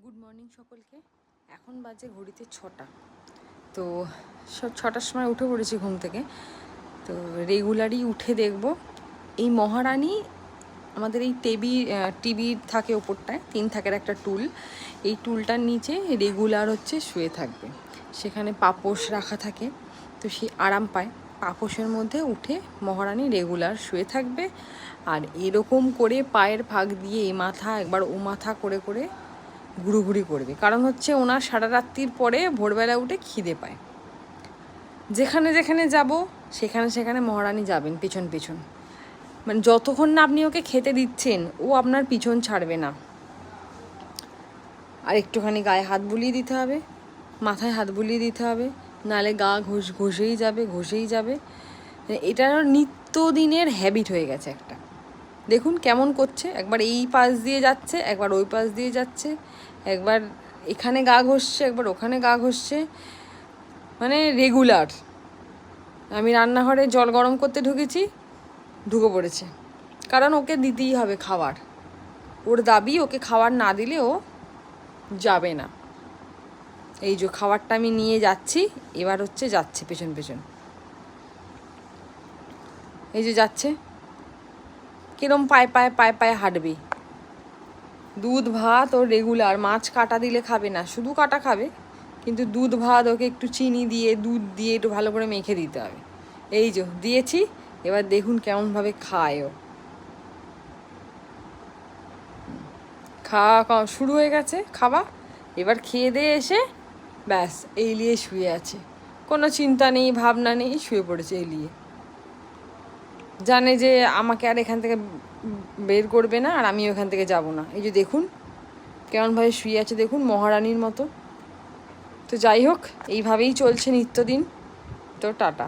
Good morning সকলকে। এখন বাজে ঘড়িতে 6টা। তো সব 6টার সময় উঠে পড়েছি ঘুম থেকে। তো রেগুলারই উঠে দেখব এই মহারানী আমাদের এই টিভি থাকে ওপরটায় 3 থাকের একটা টুল, এই টুলটার নিচে রেগুলার হচ্ছে শুয়ে থাকবে। সেখানে পাপোশ রাখা থাকে, তো সে আরাম পায়। পাপোশের মধ্যে উঠে মহারানী রেগুলার শুয়ে থাকবে আর এরকম করে পায়ের ফাঁক দিয়ে এ মাথা একবার ও মাথা করে করে ঘুরোঘুরি করবে। কারণ হচ্ছে ওনার সারা রাত্রির পরে ভোরবেলা উঠে খিদে পায়। যেখানে যেখানে যাব সেখানে সেখানে মহারানী যাবেন পিছন পিছন, মানে যতক্ষণ না আপনি ওকে খেতে দিচ্ছেন ও আপনার পিছন ছাড়বে না। আর একটুখানি গায়ে হাত বুলিয়ে দিতে হবে, মাথায় হাত বুলিয়ে দিতে হবে, নাহলে গা ঘষেই যাবে। এটা নিত্যদিনের হ্যাবিট হয়ে গেছে একটা। দেখুন কেমন করছে, একবার এই পাশ দিয়ে যাচ্ছে, একবার ওই পাশ দিয়ে যাচ্ছে, একবার এখানে গা ঘষছে, একবার ওখানে গা ঘষছে, মানে রেগুলার। আমি রান্নাঘরে জল গরম করতে ঢুকে পড়েছে, কারণ ওকে দিতেই হবে খাবার। ওর দাবি ওকে খাবার না দিলে ও যাবে না। এই যে খাবারটা আমি নিয়ে যাচ্ছি, এবার হচ্ছে যাচ্ছে পেছন পেছন, এই যে যাচ্ছে, কিরম পায়ে পায়ে পায়ে পায়ে হাঁটবে। দুধ ভাত ও রেগুলার, মাছ কাটা দিলে খাবে না, শুধু কাটা খাবে, কিন্তু দুধ ভাত ওকে একটু চিনি দিয়ে দুধ দিয়ে একটু ভালো করে মেখে দিতে হবে। এই যে দিয়েছি, এবার দেখুন কেমনভাবে খায় ও। খাওয়া শুরু হয়ে গেছে খাওয়া, এবার খেয়ে দিয়ে এসে ব্যাস এই নিয়ে শুয়ে আছে, কোনো চিন্তা নেই ভাবনা নেই, শুয়ে পড়েছে এই নিয়ে। জানে যে আমাকে আর এখান থেকে বের করবে না, আর আমি ওখান থেকে যাব না। এই যে দেখুন কেমনভাবে শুয়ে আছে, দেখুন মহারানীর মতো। তো যাই হোক, এইভাবেই চলছে নিত্যদিন। তো টাটা।